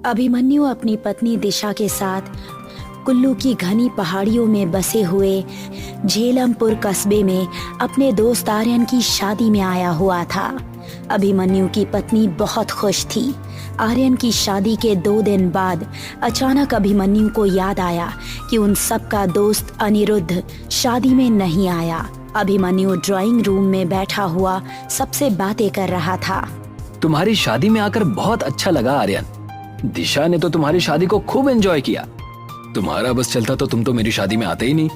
अभिमन्यु अपनी पत्नी दिशा के साथ कुल्लू की घनी पहाड़ियों में बसे हुए झेलमपुर कस्बे में अपने दोस्त आर्यन की शादी में आया हुआ था। अभिमन्यु की पत्नी बहुत खुश थी। आर्यन की शादी के 2 दिन बाद अचानक अभिमन्यु को याद आया कि उन सब का दोस्त अनिरुद्ध शादी में नहीं आया। अभिमन्यु ड्राइंग रूम में बैठा हुआ सबसे बातें कर रहा था। तुम्हारी शादी में आकर बहुत अच्छा लगा आर्यन। दिशा ने तो तुम्हारी शादी को खूब एंजॉय किया। तुम्हारा बस चलता तो तुम तो मेरी शादी में आते ही नहीं।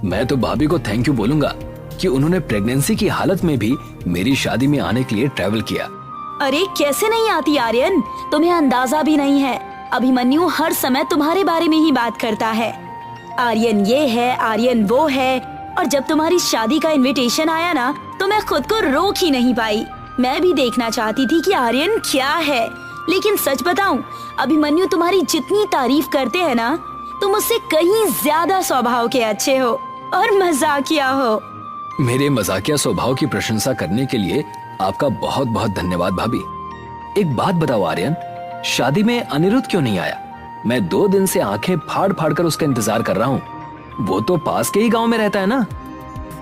मैं तो भाभी को थैंक यू बोलूंगा कि उन्होंने प्रेगनेंसी की हालत में भी मेरी शादी में आने के लिए ट्रैवल किया। अरे कैसे नहीं आती आर्यन, तुम्हें अंदाजा भी नहीं है। अभिमन्यु हर समय तुम्हारे बारे में ही बात करता है। आर्यन ये है, आर्यन वो है। और जब तुम्हारी शादी का इनविटेशन आया ना, तो मैं खुद को रोक ही नहीं पाई। मैं भी देखना चाहती थी कि आर्यन क्या है। लेकिन सच बताऊं, अभिमन्यु तुम्हारी जितनी तारीफ करते हैं ना, तुम उससे कहीं ज्यादा स्वभाव के अच्छे हो और मजाकिया हो। मेरे मजाकिया स्वभाव की प्रशंसा करने के लिए आपका बहुत बहुत धन्यवाद भाभी। एक बात बताओ आर्यन, शादी में अनिरुद्ध क्यों नहीं आया? मैं 2 दिन से आंखें फाड़ फाड़ कर उसका इंतजार कर रहा हूँ। वो तो पास के ही गांव में रहता है ना।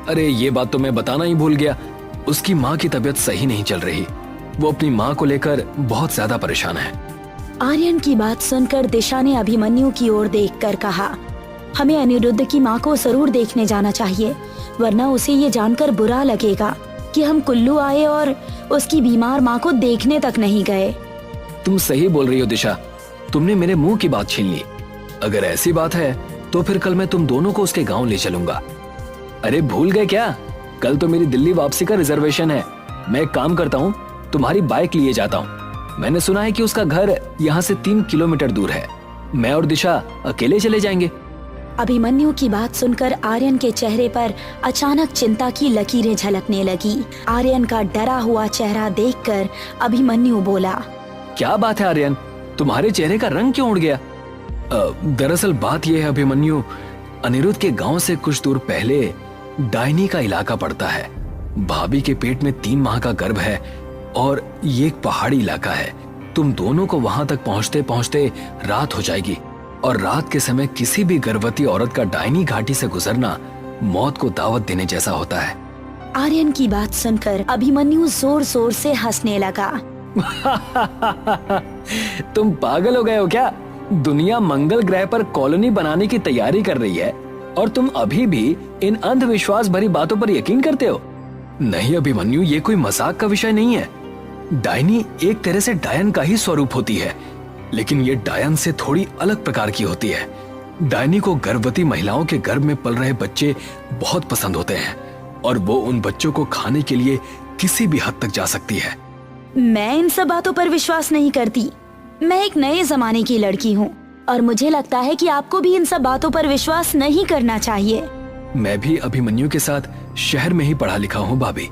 अरे ये बात तो मैं बताना ही भूल गया। उसकी माँ की तबीयत सही नहीं चल रही। वो अपनी माँ को लेकर बहुत ज्यादा परेशान है। आर्यन की बात सुनकर दिशा ने अभिमन्यु की ओर देखकर कहा, हमें अनिरुद्ध की माँ को जरूर देखने जाना चाहिए, वरना उसे ये जानकर बुरा लगेगा कि हम कुल्लू आए और उसकी बीमार माँ को देखने तक नहीं गए। तुम सही बोल रही हो दिशा, तुमने मेरे मुंह की बात छीन ली। अगर ऐसी बात है तो फिर कल मैं तुम दोनों को उसके गांव ले चलूंगा। अरे भूल गए क्या? कल तो मेरी दिल्ली वापसी का रिजर्वेशन है। मैं एक काम करता हूँ, तुम्हारी बाइक लिए जाता हूँ। मैंने सुना है कि उसका घर यहाँ से 3 किलोमीटर दूर है। मैं और दिशा अकेले चले जाएंगे। अभिमन्यु की बात सुनकर आर्यन के चेहरे पर अचानक चिंता की लकीरें झलकने लगी। आर्यन का डरा हुआ चेहरा देखकर अभिमन्यु बोला, क्या बात है आर्यन, तुम्हारे चेहरे का रंग क्यों उड़ गया? दरअसल बात यह है अभिमन्यु, अनिरुद्ध के गांव से कुछ दूर पहले डायनी का इलाका पड़ता है। भाभी के पेट में 3 माह का गर्भ है और ये एक पहाड़ी इलाका है। तुम दोनों को वहां तक पहुंचते पहुंचते रात हो जाएगी और रात के समय किसी भी गर्भवती औरत का डायनी घाटी से गुजरना मौत को दावत देने जैसा होता है। आर्यन की बात सुनकर अभिमन्यु जोर जोर से हंसने लगा। तुम पागल हो गए हो क्या? दुनिया मंगल ग्रह पर कॉलोनी बनाने की तैयारी कर रही है और तुम अभी भी इन अंधविश्वास भरी बातों पर यकीन करते हो? नहीं अभिमन्यु, ये कोई मजाक का विषय नहीं है। डायनी एक तरह से डायन का ही स्वरूप होती है, लेकिन ये डायन से थोड़ी अलग प्रकार की होती है। डायनी को गर्भवती महिलाओं के गर्भ में पल रहे बच्चे बहुत पसंद होते हैं और वो उन बच्चों को खाने के लिए किसी भी हद तक जा सकती है। मैं इन सब बातों पर विश्वास नहीं करती। मैं एक नए जमाने की लड़की हूँ और मुझे लगता है कि आपको भी इन सब बातों पर विश्वास नहीं करना चाहिए। मैं भी अभिमन्यु के साथ शहर में ही पढ़ा लिखा हूँ भाभी,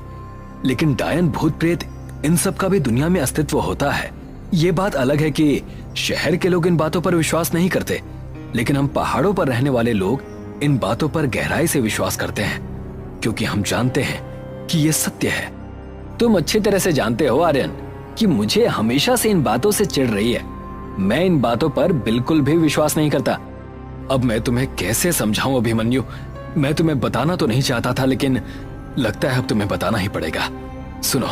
लेकिन डायन भूत प्रेत इन सब का भी दुनिया में अस्तित्व होता है। ये बात अलग है कि शहर के लोग इन बातों पर विश्वास नहीं करते, लेकिन हम पहाड़ों पर रहने वाले लोग इन बातों पर गहराई से विश्वास करते हैं, क्योंकि हम जानते हैं कि ये सत्य है। तुम अच्छी तरह से जानते हो आर्यन कि मुझे हमेशा से इन बातों से चिढ़ रही है। मैं इन बातों पर बिल्कुल भी विश्वास नहीं करता। अब मैं तुम्हें कैसे समझाऊं अभिमन्यु? मैं तुम्हें बताना तो नहीं चाहता था, लेकिन लगता है अब तुम्हें बताना ही पड़ेगा। सुनो,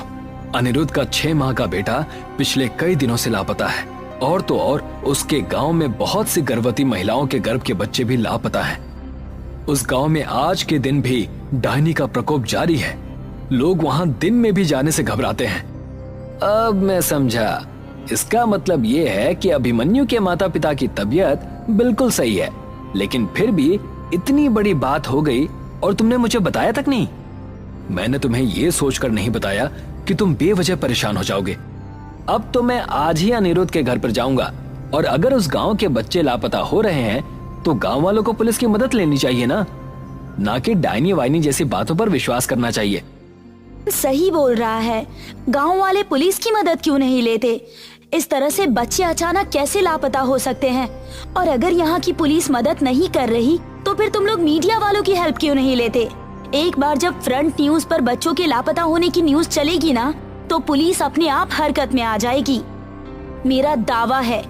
अनिरुद्ध का 6 माह का बेटा पिछले कई दिनों से लापता है और तो और उसके गांव में बहुत सी गर्भवती महिलाओं के गर्भ के बच्चे भी लापता हैं। उस गांव में आज के दिन भी डायनी का प्रकोप जारी है। लोग वहां दिन में भी जाने से घबराते हैं। अब मैं समझा, इसका मतलब ये है कि अभिमन्यु के माता पिता की तबीयत बिल्कुल सही है, लेकिन फिर भी इतनी बड़ी बात हो गई और तुमने मुझे बताया तक नहीं। मैंने तुम्हें ये सोचकर नहीं बताया कि तुम बेवजह परेशान हो जाओगे। अब तो मैं आज ही अनिरुद्ध के घर पर जाऊंगा और अगर उस गांव के बच्चे लापता हो रहे हैं तो गांव वालों को पुलिस की मदद लेनी चाहिए ना कि डायनी वाइनी जैसी बातों पर विश्वास करना चाहिए। सही बोल रहा है। गांव वाले पुलिस की मदद क्यों नहीं लेते? इस तरह से बच्चे अचानक कैसे लापता हो सकते हैं? और अगर यहाँ की पुलिस मदद नहीं कर रही तो फिर तुम लोग मीडिया वालों की हेल्प क्यों नहीं लेते? एक बार जब फ्रंट न्यूज पर बच्चों के लापता होने की न्यूज चलेगी ना, तो पुलिस अपने आप हरकत में आ जाएगी। मेरा दावा है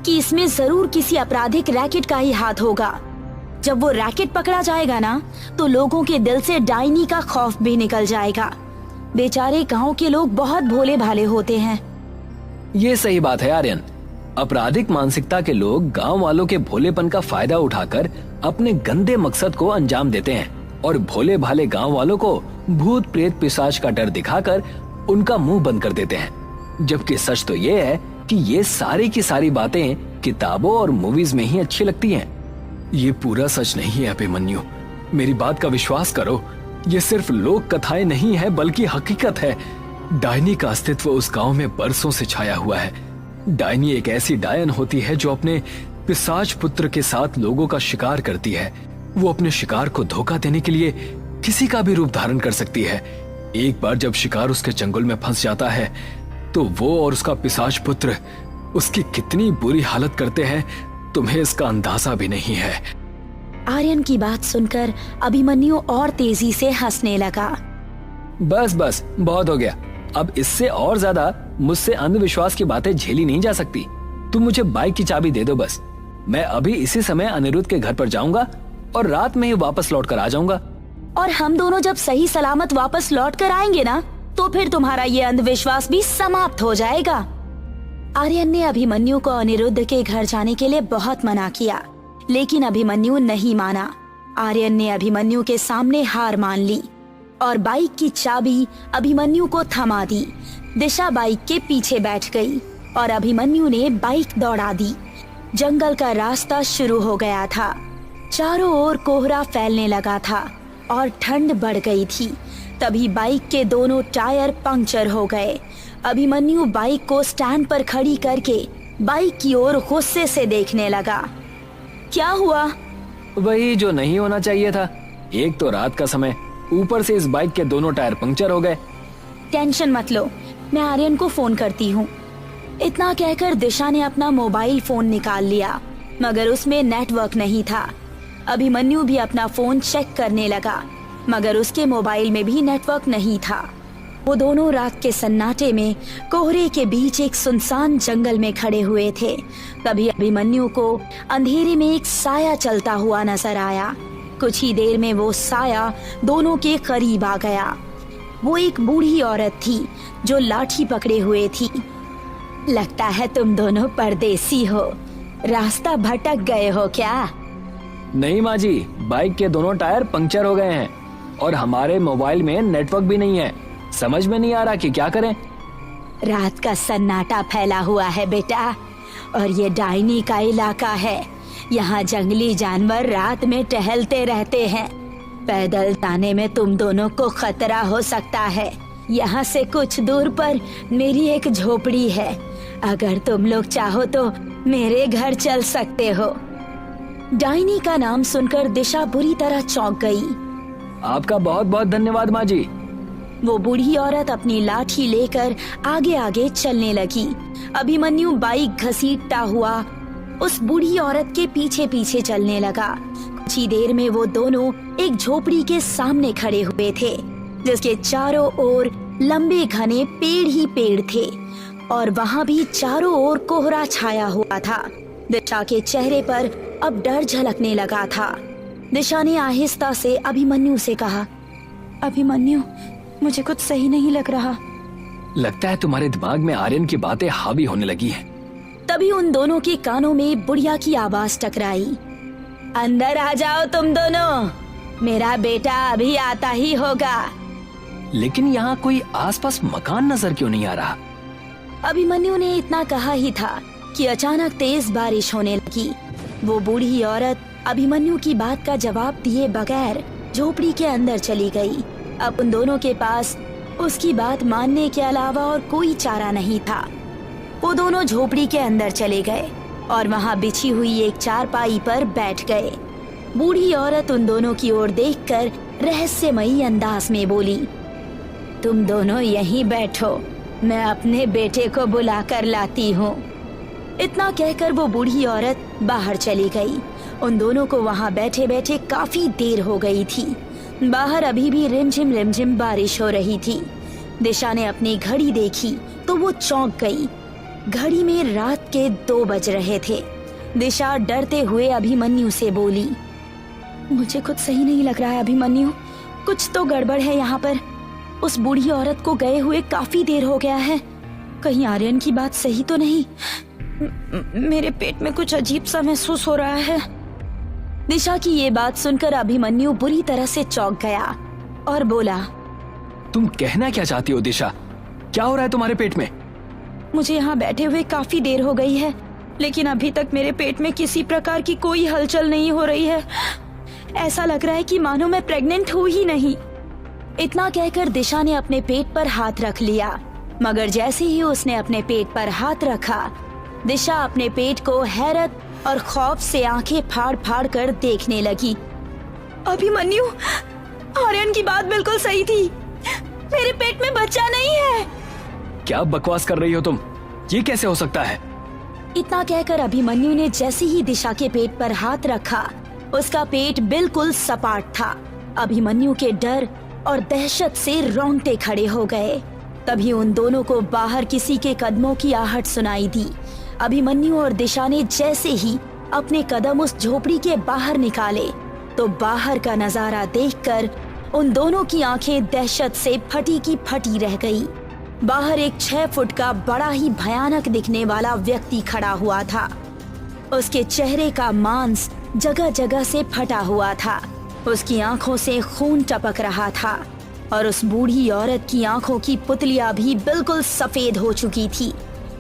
कि इसमें जरूर किसी आपराधिक रैकेट का ही हाथ होगा। जब वो रैकेट पकड़ा जाएगा ना, तो लोगों के दिल से डायनी का खौफ भी निकल जाएगा। बेचारे गांव के लोग बहुत भोले भाले होते हैं। ये सही बात है आर्यन। आपराधिक मानसिकता के लोग गांव वालों के भोलेपन का फायदा उठाकर अपने गंदे मकसद को अंजाम देते हैं और भोले भाले गांव वालों को भूत प्रेत पिशाच का डर दिखाकर उनका मुंह बंद कर देते हैं। जबकि सच तो ये है कि ये सारी की सारी बातें किताबों और मूवीज में ही अच्छी लगती हैं। ये पूरा सच नहीं है अभिमन्यु, मेरी बात का विश्वास करो। ये सिर्फ लोक कथाएं नहीं है बल्कि हकीकत है। डायनी का अस्तित्व उस गांव में बरसों से छाया हुआ है। डायनी एक ऐसी डायन होती है जो अपने पिशाच पुत्र के साथ लोगों का शिकार करती है। वो अपने शिकार को धोखा देने के लिए किसी का भी रूप धारण कर सकती है। एक बार जब शिकार उसके चंगुल में फंस जाता है तो वो और उसका पिशाच पुत्र उसकी कितनी बुरी हालत करते हैं, तुम्हें इसका अंदाजा भी नहीं है। आर्यन की बात सुनकर अभिमन्यु और तेजी से हंसने लगा। बस बस बहुत हो गया। अब इससे और ज्यादा मुझसे अंधविश्वास की बातें झेली नहीं जा सकती। तुम मुझे बाइक की चाबी दे दो बस। मैं अभी इसी समय अनिरुद्ध के घर पर जाऊंगा और रात में ही वापस लौट कर आ जाऊंगा। और हम दोनों जब सही सलामत वापस लौट कर आएंगे ना, तो फिर तुम्हारा ये अंधविश्वास भी समाप्त हो जाएगा। आर्यन ने अभिमन्यु को अनिरुद्ध के घर जाने के लिए बहुत मना किया, लेकिन अभिमन्यु नहीं माना। आर्यन ने अभिमन्यु के सामने हार मान ली और बाइक की चाबी अभिमन्यु को थमा दी। दिशा बाइक के पीछे बैठ गई और अभिमन्यु ने बाइक दौड़ा दी। जंगल का रास्ता शुरू हो गया था। चारों ओर कोहरा फैलने लगा था और ठंड बढ़ गई थी। तभी बाइक के दोनों टायर पंक्चर हो गए। अभिमन्यु बाइक को स्टैंड पर खड़ी करके बाइक की ओर गुस्से से देखने लगा। क्या हुआ? वही जो नहीं होना चाहिए था। एक तो रात का समय, ऊपर से इस बाइक के दोनों टायर पंक्चर हो गए। टेंशन मत लो, मैं आर्यन को फोन करती हूँ। इतना कहकर दिशा ने अपना मोबाइल फोन निकाल लिया, मगर उसमें नेटवर्क नहीं था। अभिमन्यु भी अपना फोन चेक करने लगा, मगर उसके मोबाइल में भी नेटवर्क नहीं था। वो दोनों रात के सन्नाटे में कोहरे के बीच एक सुनसान जंगल में खड़े हुए थे। तभी अभिमन्यु को अंधेरे में एक साया चलता हुआ नजर आया। कुछ ही देर में वो साया दोनों के करीब आ गया। वो एक बूढ़ी औरत थी जो लाठी पकड़े हुए थी। लगता है तुम दोनों परदेसी हो, रास्ता भटक गए हो क्या? नहीं माँ जी, बाइक के दोनों टायर पंक्चर हो गए हैं और हमारे मोबाइल में नेटवर्क भी नहीं है। समझ में नहीं आ रहा कि क्या करें। रात का सन्नाटा फैला हुआ है बेटा, और ये डायनी का इलाका है। यहाँ जंगली जानवर रात में टहलते रहते हैं। पैदल जाने में तुम दोनों को खतरा हो सकता है। यहाँ से कुछ दूर पर मेरी एक झोपड़ी है। अगर तुम लोग चाहो तो मेरे घर चल सकते हो। डायनी का नाम सुनकर दिशा बुरी तरह चौंक गई। आपका बहुत बहुत धन्यवाद माँ जी। वो बूढ़ी औरत अपनी लाठी लेकर आगे आगे चलने लगी। अभिमन्यु बाइक घसीटता हुआ उस बूढ़ी औरत के पीछे पीछे चलने लगा। कुछ ही देर में वो दोनों एक झोपड़ी के सामने खड़े हुए थे, जिसके चारों ओर लंबे घने पेड़ ही पेड़ थे और वहाँ भी चारों ओर कोहरा छाया हुआ था। दिशा के चेहरे पर अब डर झलकने लगा था। दिशा ने आहिस्ता से अभिमन्यु से कहा, अभिमन्यु, मुझे कुछ सही नहीं लग रहा। लगता है तुम्हारे दिमाग में आर्यन की बातें हावी होने लगी हैं। तभी उन दोनों के कानों में बुढ़िया की आवाज टकराई। अंदर आ जाओ तुम दोनों, मेरा बेटा अभी आता ही होगा। लेकिन यहाँ कोई आसपास मकान नजर क्यों नहीं आ रहा? अभिमन्यु ने इतना कहा ही था कि अचानक तेज बारिश होने लगी। वो बूढ़ी औरत अभिमन्यु की बात का जवाब दिए बगैर झोपड़ी के अंदर चली गई। अब उन दोनों के पास उसकी बात मानने के अलावा और कोई चारा नहीं था। वो दोनों झोपड़ी के अंदर चले गए और वहाँ बिछी हुई एक चारपाई पर बैठ गए। बूढ़ी औरत उन दोनों की ओर देखकर रहस्यमयी अंदाज में बोली, तुम दोनों यहीं बैठो, मैं अपने बेटे को बुला कर लाती हूँ। इतना कहकर वो बूढ़ी औरत बाहर चली गई। उन दोनों को वहाँ बैठे बैठे काफी देर हो गई थी। बाहर अभी भी रिमझिम बारिश हो रही थी। दिशा ने अपनी घड़ी देखी तो वो चौंक गई। घड़ी में रात के 2 बज रहे थे। दिशा डरते हुए अभिमन्यु से बोली, मुझे कुछ सही नहीं लग रहा है अभिमन्यु, कुछ तो गड़बड़ है यहाँ पर। उस बूढ़ी औरत को गए हुए काफी देर हो गया है, कहीं आर्यन की बात सही तो नहीं। मेरे पेट में कुछ अजीब सा महसूस हो रहा है। दिशा की ये बात सुनकर अभिमन्यु बुरी तरह से चौंक गया और बोला, तुम कहना क्या चाहती हो दिशा? क्या हो रहा है तुम्हारे पेट में? मुझे यहाँ बैठे हुए काफी देर हो गई है, लेकिन अभी तक मेरे पेट में किसी प्रकार की कोई हलचल नहीं हो रही है। ऐसा लग रहा है कि मानो मैं प्रेग्नेंट हूँ ही नहीं। इतना कहकर दिशा ने अपने पेट पर हाथ रख लिया, मगर जैसे ही उसने अपने पेट पर हाथ रखा, दिशा अपने पेट को हैरत और खौफ से आंखें फाड़ फाड़ कर देखने लगी। अभिमन्यु, आर्यन की बात बिल्कुल सही थी, मेरे पेट में बच्चा नहीं है। क्या बकवास कर रही हो तुम? ये कैसे हो सकता है? इतना कहकर अभिमन्यु ने जैसे ही दिशा के पेट पर हाथ रखा, उसका पेट बिल्कुल सपाट था। अभिमन्यु के डर और दहशत से रोंगटे खड़े हो गए। तभी उन दोनों को बाहर किसी के कदमों की आहट सुनाई दी। अभिमन्यु और दिशा ने जैसे ही अपने कदम उस झोपड़ी के बाहर निकाले, तो बाहर का नजारा देखकर उन दोनों की आंखें दहशत से फटी की फटी रह गई। बाहर एक 6 फुट का बड़ा ही भयानक दिखने वाला व्यक्ति खड़ा हुआ था। उसके चेहरे का मांस जगह जगह से फटा हुआ था, उसकी आंखों से खून टपक रहा था और उस बूढ़ी औरत की आंखों की पुतलियां भी बिल्कुल सफेद हो चुकी थी।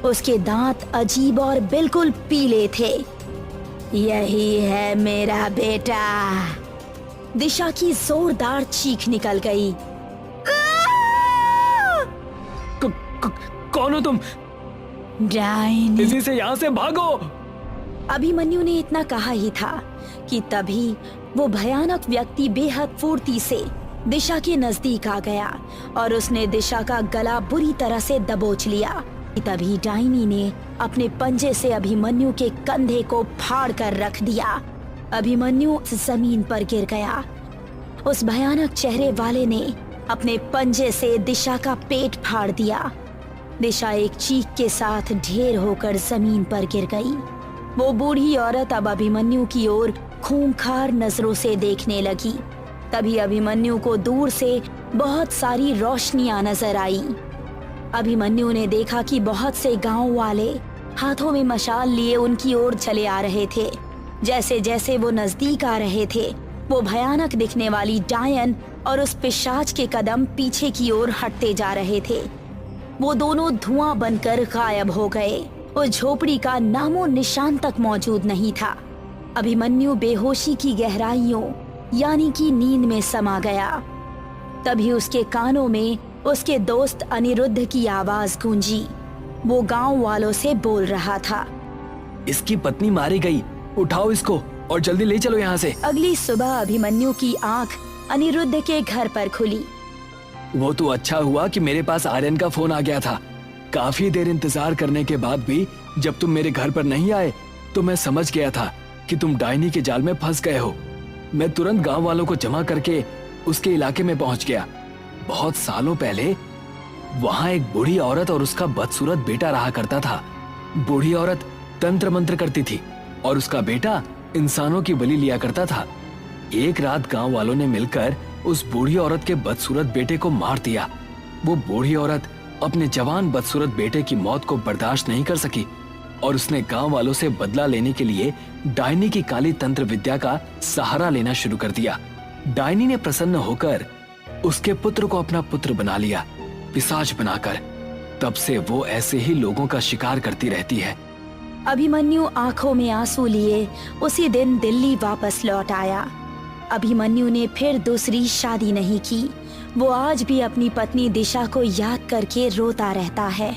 उसके दांत अजीब और बिल्कुल पीले थे। यही है मेरा बेटा। दिशा की जोरदार चीख निकल गई। कौन हो तुम? डायनी। इसी से यहाँ से भागो। अभिमन्यु ने इतना कहा ही था कि तभी वो भयानक व्यक्ति बेहद फुर्ती से दिशा के नजदीक आ गया और उसने दिशा का गला बुरी तरह से दबोच लिया। तभी डायनी ने अपने पंजे से अभिमन्यु के कंधे को फाड़ कर रख दिया। अभिमन्यु जमीन पर गिर गया। उस भयानक चेहरे वाले ने अपने पंजे से दिशा का पेट फाड़ दिया। दिशा एक चीख के साथ ढेर होकर जमीन पर गिर गई। वो बूढ़ी औरत अब अभिमन्यु की ओर खूंखार नजरों से देखने लगी। तभी अभिमन्यु को दूर से बहुत सारी रोशनियां नजर आई। अभिमन्यु ने देखा कि बहुत से गांव वाले हाथों में मशाल लिए उनकी ओर चले आ रहे थे। जैसे जैसे वो नजदीक आ रहे थे, वो भयानक दिखने वाली डायन और उस पिशाच के कदम पीछे की ओर हटते जा रहे थे। वो दोनों धुआं बनकर गायब हो गए। उस झोपड़ी का नामो निशान तक मौजूद नहीं था। अभिमन्यु बेहोशी की गहराइयों यानी कि नींद में समा गया। तभी उसके कानों में उसके दोस्त अनिरुद्ध की आवाज गूंजी। वो गांव वालों से बोल रहा था, इसकी पत्नी मारी गई, उठाओ इसको और जल्दी ले चलो यहाँ से। अगली सुबह अभिमन्यु की आंख अनिरुद्ध के घर पर खुली। वो तो अच्छा हुआ कि मेरे पास आर्यन का फोन आ गया था। काफी देर इंतजार करने के बाद भी जब तुम मेरे घर पर नहीं आए तो मैं समझ गया था कि तुम डायनी के जाल में फंस गए हो। मैं तुरंत गांव वालों को जमा करके उसके इलाके में पहुंच गया। बहुत सालों पहले वहां एक बूढ़ी औरत और उसका बदसूरत बेटा रहा करता था। बूढ़ी औरत तंत्र मंत्र करती थी और उसका बेटा इंसानों की बलि लिया करता था। एक रात गांव वालों ने मिलकर उस बूढ़ी औरत के बदसूरत बेटे को मार दिया। वो बूढ़ी औरत अपने जवान बदसूरत बेटे की मौत को बर्दाश्त नहीं कर सकी और उसने गांव वालों से बदला लेने के लिए डायनी की काली तंत्र विद्या का सहारा लेना शुरू कर दिया। डायनी ने प्रसन्न होकर उसके पुत्र को अपना पुत्र बना लिया, पिशाच बनाकर। तब से वो ऐसे ही लोगों का शिकार करती रहती है। अभिमन्यु आंखों में आंसू लिए उसी दिन दिल्ली वापस लौट आया। अभिमन्यु ने फिर दूसरी शादी नहीं की। वो आज भी अपनी पत्नी दिशा को याद करके रोता रहता है।